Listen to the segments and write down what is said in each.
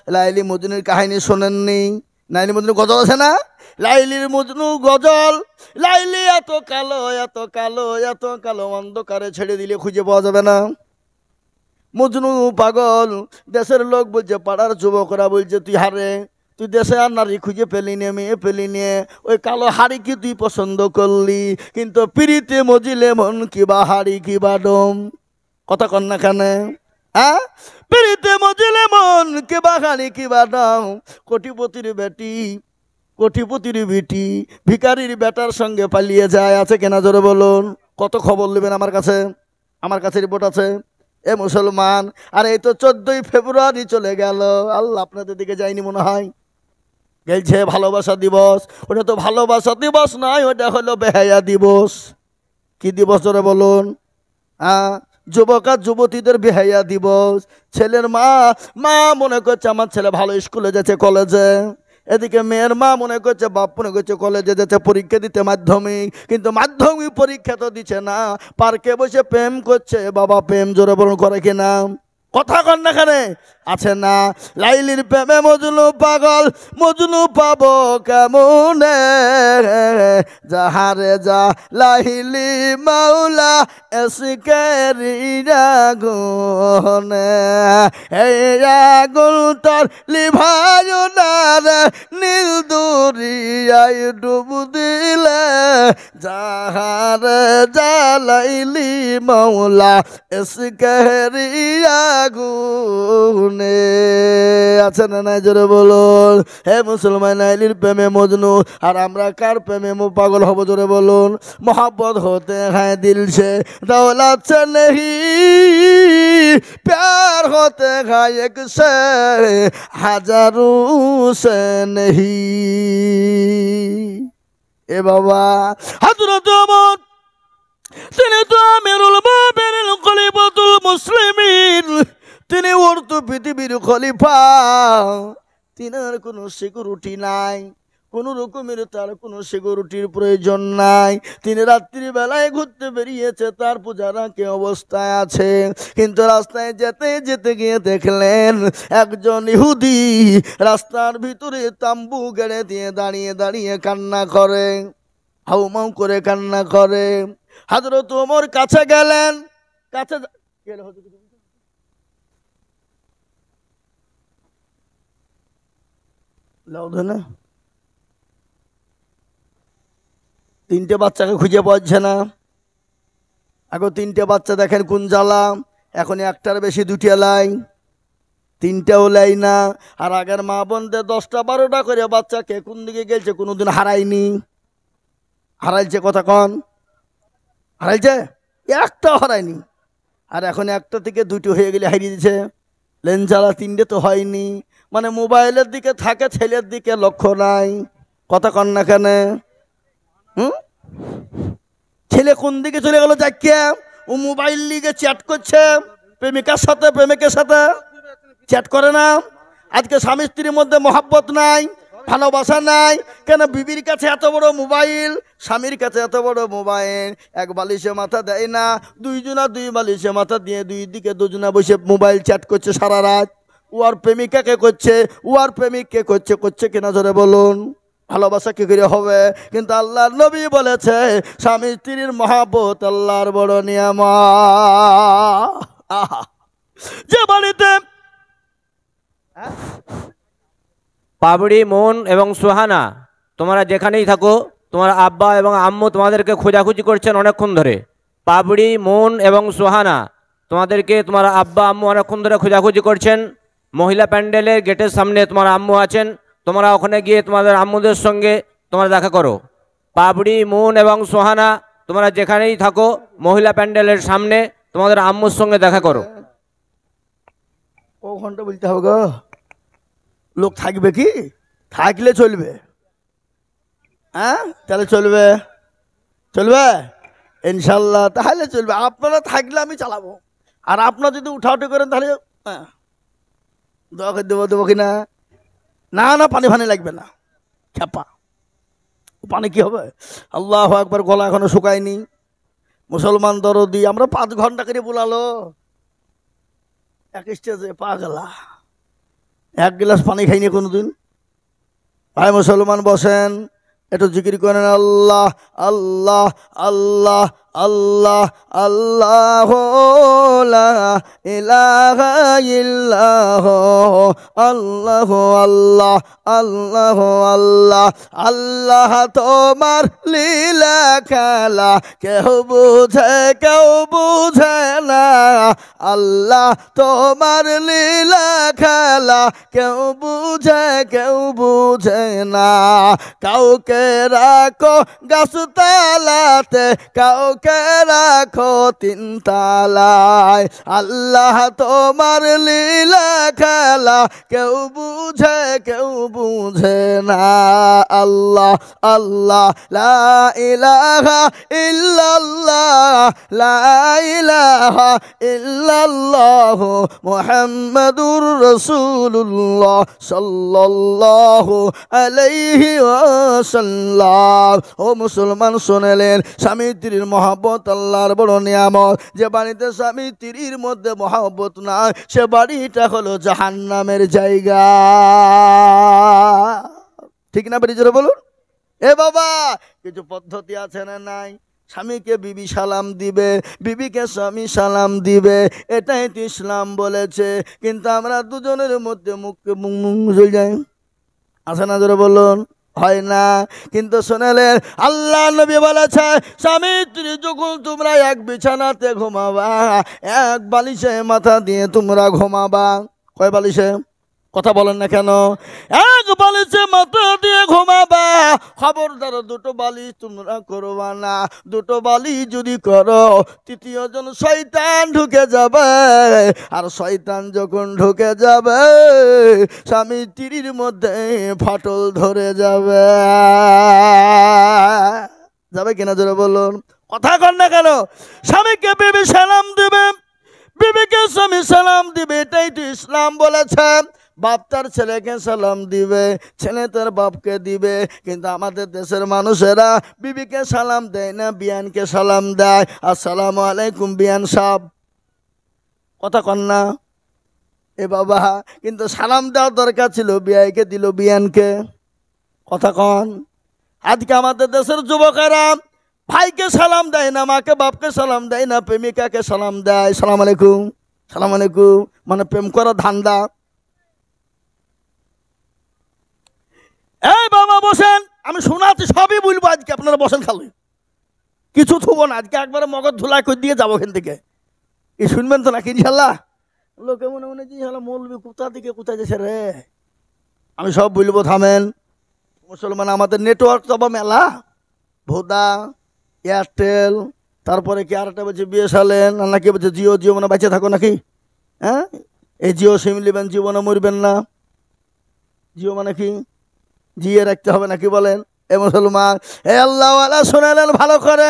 লাইলি মজনুর কাহিনী শোনেননি? লাইলি মজনু গজল আছে না? লাইলির মজনু গজল। লাইলি এত কালো, এত কালো, এত কালো, অন্ধকারে ছেড়ে দিলে খুঁজে পাওয়া যাবে না। মজনু পাগল। দেশের লোক বলছে, পাড়ার যুবকরা বলছে, তুই হারে, তুই দেশে আর নারী খুঁজে পেলি নে, মেয়ে পেলি নে, ওই কালো হাড়ি কি তুই পছন্দ করলি? কিন্তু পিড়িতে মজিলে মন কিবা হাড়ি কিবা ডম। কথা কন না কানে? হ্যাঁ, পিড়িতে মজিলে মন কিবা হাড়ি কিবা ডম। কোটিপতির বেটি, কোটিপতির বেটি ভিখারির বেটার সঙ্গে পালিয়ে যায়। আছে কেনা জোরে বলুন? কত খবর নেবেন আমার কাছে? আমার কাছে রিপোর্ট আছে। এ মুসলমান, আর এই তো 14ই ফেব্রুয়ারি চলে গেল। আল্লাহ আপনাদের দিকে যায়নি মনে হয়। গেলছে ভালোবাসা দিবস। ওটা তো ভালোবাসা দিবস নয়, ওটা হলো বেহায়া দিবস। কি দিবস জোরে বলুন? যুবক আর যুবতীদের বেহায়া দিবস। ছেলের মা মা মনে করছে আমার ছেলে ভালো স্কুলে যাচ্ছে, কলেজে। এদিকে মেয়ের মা মনে করছে, বাপ মনে করছে কলেজে যাচ্ছে পরীক্ষা দিতে, মাধ্যমিক। কিন্তু মাধ্যমিক পরীক্ষা তো দিচ্ছে না, পার্কে বসে প্রেম করছে। বাবা প্রেম জোরে বলুন করে কিনা? কথা কন না এখানে? আছে না? লাইলির প্রেমে মজনু পাগল। মজনু পাবো কেমনে? যাহারে যা লাইলি মাওলা এসকেরি আগুনে। এই আগুন তোর লিভায়ু না রে, নীল দরিয়ায় ডুব দিলে। যাহারে যা লাইলি মাওলা এসকেরি আগুনে। আছে না নাই জোরে বলুন? হে মুসলমান, লাইলির প্রেমে মজনু, আর আমরা কার প্রেমে পাগল হব জোরে বলুন? मोहब्बत होते हैं दिल से, दौलत से नहीं। प्यार होते हैं एक से, हजारों से नहीं। ए बाबा हजरत उमर, তিনি তো আমিরুল মুমিনিন, খলিফাতুল মুসলিমিন। তিনি অর্থ পৃথিবীর খলিফা। তিনার কোনো সিকিউরিটি নাই, কোন রকমের তার কোনো সিকিউরিটির প্রয়োজন নাই। তিনি রাত্রি বেলায় ঘুরতে বেরিয়েছে, তার পূজারা কে অবস্থায় আছে। কিন্তু রাস্তায় যেতে যেতে গিয়ে দেখলেন একজন ইহুদি রাস্তার ভিতরে তাম্বু গেড়ে দিয়ে দাঁড়িয়ে দাঁড়িয়ে কান্না করে, হাউমাউ করে কান্না করে। হযরত ওমর কাছে গেলেন। কাছে গেলে না, তিনটে বাচ্চাকে খুঁজে পাচ্ছে না। আগে তিনটে বাচ্চা দেখেন কোন জ্বালা। এখন একটার বেশি দুটি লাই, তিনটাও লাই না। আর আগের মা বোনদের 10টা 12টা করে বাচ্চাকে কোন দিকে গেছে কোনোদিন হারায়নি। হারাইছে কথা কন? হারাইছে? একটাও হারায়নি। আর এখন একটা থেকে দুটো হয়ে গেলে হারিয়ে দিচ্ছে। লেন জ্বালা তিনটে তো হয়নি। মানে মোবাইলের দিকে থাকে, ছেলের দিকে লক্ষ্য নাই। কথা কন না কেন? ছেলে কোন দিকে চলে গেল? যাকে ও মোবাইল লিগে চ্যাট করছে প্রেমিকার সাথে, প্রেমিকের সাথে চ্যাট করে না। আজকে স্বামী স্ত্রীর মধ্যে মহাব্বত নাই, ভালোবাসা নাই। কেন? বিবির কাছে এত বড় মোবাইল, স্বামীর কাছে এত বড় মোবাইল। এক বালিশে মাথা দেয় না, দুইজনা দুই বালিশে মাথা দিয়ে দুই দিকে দুজনা বসে মোবাইল চ্যাট করছে সারা রাত। ও আর প্রেমিকাকে করছে, ও আর প্রেমিককে করছে। করছে কিনা জোরে বলুন? ভালোবাসা কি করে হবে? কিন্তু আল্লাহর নবী বলেছে স্বামী স্ত্রীর মহব্বত আল্লাহর বড় নিয়ামত। যে বাড়িতে পাবড়ি, মন এবং সোহানা, তোমরা যেখানেই থাকো, তোমার আব্বা এবং আম্মু তোমাদেরকে খোঁজাখুঁজি করছেন অনেকক্ষণ ধরে। পাবড়ি, মন এবং সোহানা, তোমাদেরকে তোমার আব্বা আম্মু অনেকক্ষণ ধরে খোঁজাখুঁজি করছেন। মহিলা প্যান্ডেলের গেটের সামনে তোমার আম্মু আছেন, তোমরা ওখানে গিয়ে তোমাদের আম্মুদের সঙ্গে তোমরা দেখা করো। পাবড়ি, মন এবং সোহানা, তোমরা যেখানেই থাকো, মহিলা প্যান্ডেলের সামনে তোমাদের আম্মুর সঙ্গে দেখা করো। ও ঘন্টা বলতে হবে গো? লোক থাকবে কি? থাকলে চলবে। হ্যাঁ, তাহলে চলবে, চলবে ইনশাল্লাহ। তাহলে চলবে। আপনারা থাকলে আমি চালাবো। আর আপনারা যদি উঠাউঠি করেন তাহলে দোয়া করে দেবো। দেবো কিনা? না না, পানি ফানি লাগবে না। খেপা পানি কি হবে? আল্লাহু আকবার। গলা এখনো শুকায়নি। মুসলমান দরদি। আমরা 5 ঘন্টা করে বুলালো এক স্টেজে, পাগলা। এক গ্লাস পানি খাইনি কোনোদিন। ভাই মুসলমান বসেন, একটু জিকির করেন আল্লাহ আল্লাহ আল্লাহ আল্লাহ আল্লাহ লা ইলাহা ইল্লাহ আল্লাহ আল্লাহ আল্লাহ আল্লাহ। আল্লাহ তোমার লীলা খেলা কেউ বুঝে না। আল্লাহ তোমার লীলা খেলা কেউ বুঝে না। কাউকে রাখো গাছতলাতে, কাউকে রাখো তিনতলায়। আল্লাহ তোমার লীলা খেলা কেউ বুঝে না। আল্লাহ আল্লাহ লা ইলাহা ইল্লাল্লাহ লা ইলাহা ইল্লাল্লাহ মুহাম্মাদুর রাসূলুল্লাহ সাল্লাল্লাহু আলাইহি ওয়াসাল্লাম। ও মুসলমান শুনলেন, স্বামী স্ত্রীর মহব্বত আল্লাহর বড় নিয়ামত। যে বাড়িতে স্বামী স্ত্রীর মধ্যে মহব্বত নাই, সে বাড়িটা হলো জাহান্নামের জায়গা। ঠিক না বেরিয়ে জোরে বলুন। এ বাবা, কিছু পদ্ধতি আছে না নাই? স্বামীকে বিবি সালাম দিবে, বিবিকে স্বামী সালাম দিবে, এটাই তো ইসলাম বলেছে। কিন্তু আমরা দুজনের মধ্যে মুখে মুখ যায়, আছে না জোরে বলুন? হয় না। কিন্তু শুনলেন, আল্লাহ নবী বলেছে, স্বামী স্ত্রী যখন তোমরা এক বিছানাতে ঘুমাবা, এক বালিশে মাথা দিয়ে তোমরা ঘুমাবা। কয় বালিশে? কথা বলেন না কেন? এক বালিশে মাথা দিয়ে ঘুমাবা। খবরদার দুটো বালিশ তোমরা করবা না। দুটো বালিশ যদি করো, তৃতীয় জন শয়তান ঢুকে যাবে। আর শয়তান যখন ঢুকে যাবে, স্বামী স্ত্রীর মধ্যে ফাটল ধরে যাবে। যাবে কিনা জোরে বলুন? কথা কন না কেন? স্বামীকে বিবি সালাম দিবে, বিবিকে স্বামী সালাম দিবে, এটাই তো ইসলাম বলেছে। বাপ তার ছেলেকে সালাম দিবে, ছেলে তার বাপকে দিবে। কিন্তু আমাদের দেশের মানুষেরা বিবিকে সালাম দেয় না, বিয়ানকে সালাম দেয়। আসসালামু আলাইকুম বিয়ান সাহেব। কথা কন না? এ বাবা, কিন্তু সালাম দেওয়ার দরকার ছিল, বিয়াইকে দিল বিয়ানকে। কথা কন? আজকে আমাদের দেশের যুবকেরা ভাইকে সালাম দেয় না, মাকে বাপকে সালাম দেয় না, প্রেমিকাকে সালাম দেয়। সালাম আলাইকুম, সালাম আলাইকুম, মানে প্রেম করা ধান্দা। এই বাবা বসেন, আমি শোনাচ্ছি, সবই বলবো আজকে, আপনারা বসেন খালি, কিছু থুবো না আজকে, একবারে মগজ ধুলাই করে দিয়ে যাবো এখান থেকে। এই শুনবেন তো নাকি ইনশাল্লাহ? লোকে মনে মনে যে মৌলবি কোথা থেকে কোথায় যাচ্ছে রে। আমি সব বলবো, থামেন। মুসলমান আমাদের নেটওয়ার্ক তো মেলা, ভোদা, এয়ারটেল, তারপরে কি আরেকটা বলছে বিএসএনএল, নাকি বলছে জিও। জিও মানে বেঁচে থাকো নাকি? হ্যাঁ, এই জিও সিম নেবেন, জীবনে মরবেন না। জিও মানে কি? জিয়ে রাখতে হবে নাকি বলেন? এ মুসলমান, এ আল্লাহওয়ালা শোনালেন ভালো করে।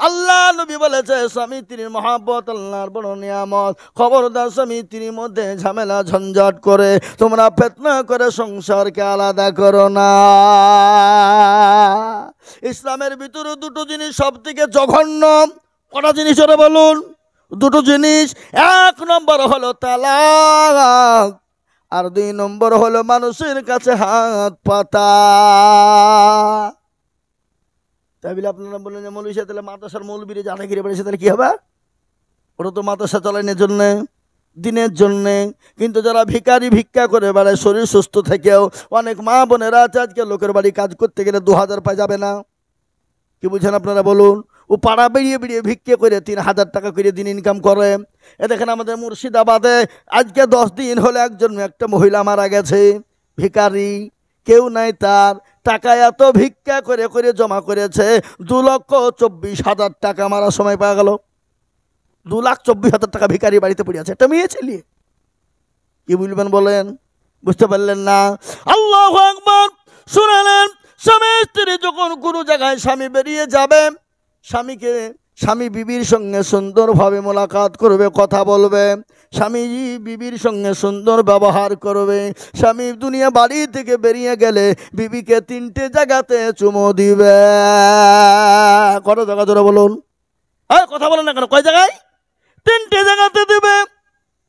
আল্লাহ নবী বলেছে, স্বামী স্ত্রীর মহব্বত আল্লাহর বড় নিয়ামত। খবরদার স্বামী স্ত্রীর মধ্যে ঝামেলা ঝঞ্ঝাট করে তোমরা ফিতনা করে সংসারকে আলাদা করো না। ইসলামের ভিতরে দুটো জিনিস সব থেকে জঘন্য। কটা জিনিস ওরা বলুন? দুটো জিনিস। এক নম্বর হলো তালাক, আর দুই নম্বর হলো মানুষের কাছে হাত পাতা। তাই বলে আপনারা বললেন যে মৌলবী সাহেব তাহলে মাদ্রাসার মৌলবীরে জানা ঘিরে বেড়েছে, তাহলে কি হবে? ওটা তো মাদ্রাসা চালানোর জন্যে, দিনের জন্যে। কিন্তু যারা ভিখারি ভিক্ষা করে বেড়ায়, শরীর সুস্থ থেকেও, অনেক মা বোনেরা আছে আজকে লোকের বাড়ি কাজ করতে গেলে 2000 পায়, যাবে না। কি বুঝছেন আপনারা বলুন? ও পাড়া বেরিয়ে বেরিয়ে ভিক্ষে করে 3000 টাকা করে দিন ইনকাম করে। এ দেখেন আমাদের মুর্শিদাবাদে আজকে 10 দিন হলে একটা মহিলা মারা গেছে। ভিখারি, কেউ নাই তার, টাকা এত ভিক্ষা করে করে জমা করেছে, 2,24,000 টাকা মারার সময় পাওয়া গেল। 2,24,000 টাকা ভিখারি বাড়িতে পড়ে আছে, একটা মেয়ে ছেলে। কি বলবেন বলেন? বুঝতে পারলেন না? আল্লাহু আকবার। শুনালেন, স্বামী স্ত্রী যখন কোনো জায়গায় স্বামী বেরিয়ে যাবে, স্বামী বিবির সঙ্গে সুন্দরভাবে মোলাকাত করবে, কথা বলবে। স্বামী বিবির সঙ্গে সুন্দর ব্যবহার করবে। স্বামী দুনিয়া বাড়ি থেকে বেরিয়ে গেলে বিবিকে 3টে জায়গাতে চুমো দিবে। কত জায়গা ধরে বলুন? হ্যাঁ, কথা বলেন না কেন? কয় জায়গায়? 3টে জায়গাতে দিবে।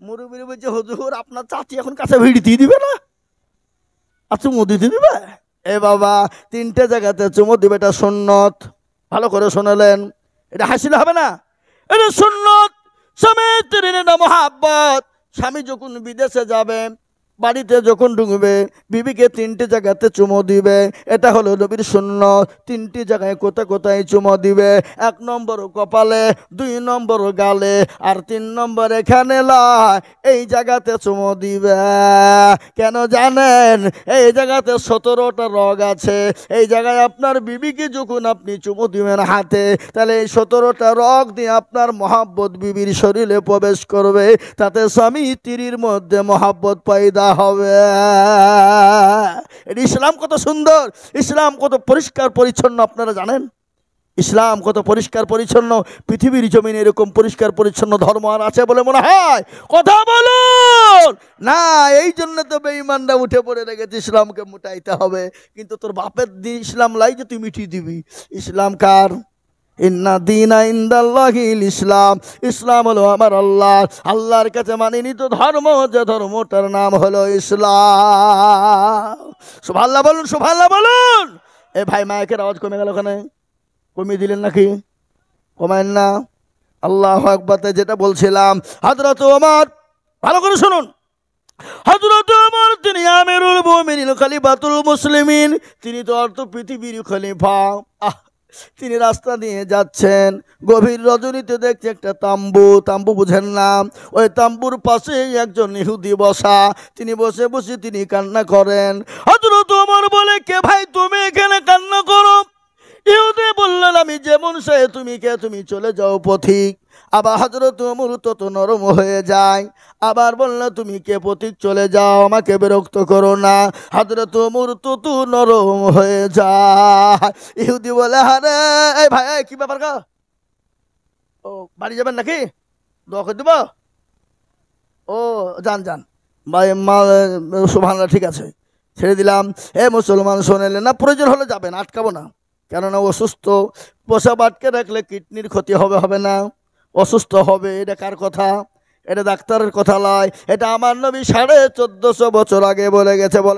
মুরব্বী বলছে, হুজুর আপনার চাচি এখন কাছে ভিড় দিয়ে দিবে না? আর চুমু দিতে দিবে? এ বাবা, 3টে জায়গাতে চুমু দিবে, এটা সুন্নত। ভালো করে শোনালেন, এটা হাসিলে হবে না, এটা সুন্নত। স্বামী স্ত্রীর এটা মহাব্বত। স্বামী যখন বিদেশে যাবে, বাড়িতে যখন ঢুকবে, বিবিকে 3টে জায়গাতে চুমো দিবে, এটা হলো নবীর সুন্নত। 3টি জায়গায় কোথায় কোথায় চুমো দিবে? 1 নম্বর কপালে, 2 নম্বর গালে, আর 3 নম্বর এখানে লয়, এই জায়গাতে চুমো দিবে। কেন জানেন? এই জায়গাতে 17টা রগ আছে। এই জায়গায় আপনার বিবিকে যখন আপনি চুমো দিবেন হাতে, তাহলে এই 17টা রগ দিয়ে আপনার মহাব্বত বিবির শরীরে প্রবেশ করবে, তাতে স্বামী স্ত্রীর মধ্যে মহাব্বত পয়দা হবে। এটা ইসলাম কত সুন্দর, ইসলাম কত পরিষ্কার পরিচ্ছন্ন, আপনারা জানেন ইসলাম কত পরিষ্কার পরিচ্ছন্ন। পৃথিবীর জমিনে এরকম পরিষ্কার পরিচ্ছন্ন ধর্ম আর আছে বলে মনে হয়? কথা বলুন না। এই জন্য তো বেঈমানরা উঠে পড়ে রেখেছে ইসলামকে মুটাইতে হবে। কিন্তু তোর বাপের দিন ইসলাম লাই যে তুই মিটিয়ে দিবি। ইসলাম কার? ইন্না দীনা ইনদাল্লাহিল ইসলাম। ইসলাম হলো আমার আল্লাহ, আল্লাহর কাছে মানিনীত ধর্ম, যে ধর্মটার নাম হলো ইসলাম। সুবহানাল্লাহ বলুন, সুবহানাল্লাহ বলুন। এ ভাই, মাইকের আওয়াজ কমে গেল, ওখানে কমিয়ে দিলেন নাকি? কমায়েন না। আল্লাহু আকবার। যেটা বলছিলাম, হযরত ওমর, ভালো করে শুনুন, হযরত ওমর তিনি আমিরুল মুমিনিন, খলিফাতুল মুসলিমিন, তিনি তো অর্থ পৃথিবীর খলিফা। তিনি রাস্তা দিয়ে যাচ্ছেন, গভীর রজনীতে দেখছে একটা তাম্বু। তাম্বু বুঝেন না? ওই তাম্বুর পাশে একজন ইহুদি বসা। তিনি বসে বসে তিনি কান্না করেন। হযরত ওমর বলে, কে ভাই তুমি এখানে কান্না করো? ইহুদি বললেন, আমি যেমন সে, তুমি কে? তুমি চলে যাও পথিক। আবার হযরত ওমর তত নরম হয়ে যায়, আবার বলল, তুমি কে? পথিক, চলে যাও, আমাকে বিরক্ত করো না। হযরত ওমর তত নরম হয়ে যায়। ইহুদি বলে, আরে এই ভাই, কি ব্যাপার গো? ও, বাড়ি যাবেন নাকি? দোয়া করে দেব? ও, যান যান ভাই, সুবহানাল্লাহ, ঠিক আছে, ছেড়ে দিলাম। এ মুসলমান শোনেলেন না, প্রয়োজন হলে যাবেন, আটকাবো না। কেননা অসুস্থ, প্রসাব আটকে রাখলে কিডনির ক্ষতি হবে, হবে না? অসুস্থ হবে। এটা কার কথা? এটা ডাক্তারের কথা নয়, এটা আমার নবী 1450 বছর আগে বলে গেছে। বলে